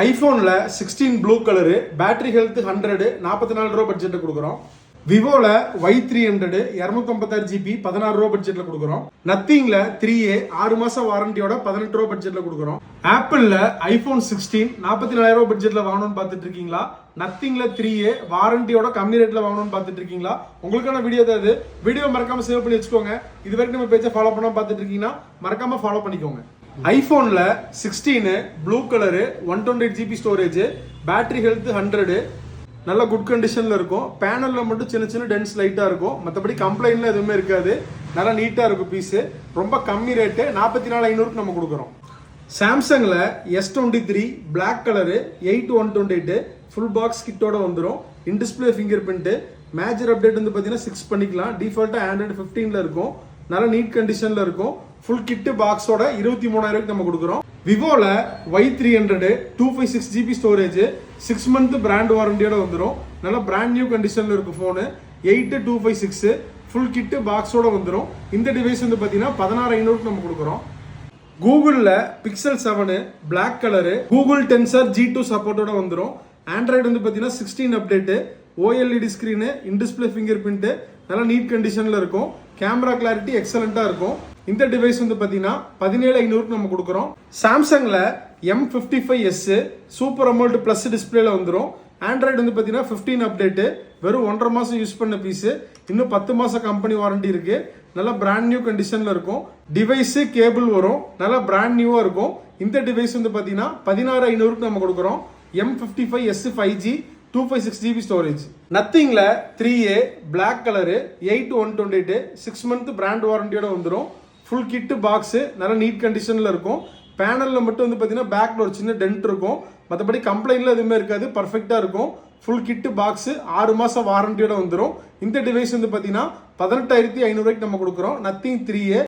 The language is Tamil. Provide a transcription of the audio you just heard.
ஐபோன்ல 16 ப்ளூ கலரு, பேட்டரி ஹெல்த் 100, 44 ரூபா பட்ஜெட்ல கொடுக்குறோம். விவோல Y300 256 GB 16 ரூபா பட்ஜெட்ல கொடுக்குறோம். நத்திங்ல 3A 6 மாசம் வாரண்டியோட 18 ரூபா பட்ஜெட்ல கொடுக்குறோம். ஆப்பிள்ல ஐபோன் 16 44,000 ரூபா பட்ஜெட்ல வாங்கணும்னு பார்த்துட்டு இருக்கீங்களா? நத்திங்ல 3A வாரண்டியோட கம்மி ரேட்ல வாங்கணும்னு பார்த்துட்டு இருக்கீங்களா? உங்களுக்கான வீடியோ தான் இது. வீடியோ மறக்காம சேவ் பண்ணி வச்சுக்கோங்க. இது வரைக்கும் நம்ம பேஜை ஃபாலோ பண்ணாம பார்த்துட்டு இருக்கீங்கன்னா மறக்காம ஃபாலோ பண்ணிக்கோங்க. ஐபோன்ல 16 blue colour, 128 GB storage, battery health 100, நல்ல குட் கண்டிஷன்ல இருக்கும். பேனல்ல மட்டும் சின்ன சின்ன டென்ஸ் லைட்டா இருக்கும். மற்றபடி கம்ப்ளைண்ட்ல எதுவுமே இருக்காது. நல்லா நீட்டா இருக்கும் பீஸ். ரொம்ப கம்மி ரேட்டு 44,500 நம்ம கொடுக்குறோம். சாம்சங்ல S23 black colour, 8128 full box கிட்டோட வந்துடும். In display finger major update வந்து பார்த்தீங்கன்னா 6 பண்ணிக்கலாம். டிஃபால்ட்டா Android 15ல இருக்கும். நல்ல நீட் கண்டிஷன்ல இருக்கும். ஃபுல் கிட் பாக்ஸோட 23,000 நம்ம கொடுக்குறோம். விவோல Y300 256 GB storage, 6 month brand வாரண்டியோட வந்துடும். நல்ல பிராண்ட் நியூ கண்டிஷன்ல இருக்கும் ஃபோனு. 8256 ஃபுல் கிட் பாக்ஸோட வந்துடும். இந்த டிவைஸ் வந்து பார்த்தீங்கன்னா 16,500 நம்ம கொடுக்குறோம். கூகுளில் pixel 7 black colour, Google tensor G2 சப்போர்ட்டோட வந்துடும். ஆண்ட்ராய்டு வந்து பார்த்தீங்கன்னா 16 update, OLED screen, in display finger print, நல்லா நீட் கண்டிஷன்ல இருக்கும். கேமரா கிளாரிட்டி எக்ஸலண்டா இருக்கும். இந்த டிவைஸ் வந்து பார்த்தீங்கன்னா 17,500 நம்ம கொடுக்குறோம். சாம்சங்ல M55s சூப்பர் அமோல்ட் பிளஸ் டிஸ்பிளேல வந்துடும். ஆண்ட்ராய்டு வந்து பார்த்தீங்கன்னா 15 அப்டேட்டு, வெறும் 1.5 மாசம் யூஸ் பண்ண பீஸ். இன்னும் 10 மாசம் கம்பெனி வாரண்டி இருக்கு. நல்லா பிராண்ட் நியூ கண்டிஷன்ல இருக்கும். டிவைஸ் கேபிள் வரும். நல்லா பிராண்ட் நியூவா இருக்கும். இந்த டிவைஸ் வந்து பார்த்தீங்கன்னா 16,500 நம்ம கொடுக்குறோம். M55s 5G 256 GB storage. நத்திங்ல 3A black colour, 8128 6 month brand வாரண்டியோட வந்துடும். ஃபுல் கிட் பாக்ஸ் நல்ல நீட் கண்டிஷன்ல இருக்கும். பேனல்ல மட்டும் வந்து பார்த்தீங்கன்னா பேக்ல ஒரு சின்ன டென்ட் இருக்கும். மற்றபடி கம்ப்ளைண்ட்ல எதுவுமே இருக்காது. பர்ஃபெக்டா இருக்கும். ஃபுல் கிட் பாக்ஸ் 6 மாசம் வாரண்டியோட வந்துடும். இந்த டிவைஸ் வந்து பார்த்தீங்கன்னா 18,500 நம்ம கொடுக்குறோம். Nothing 3A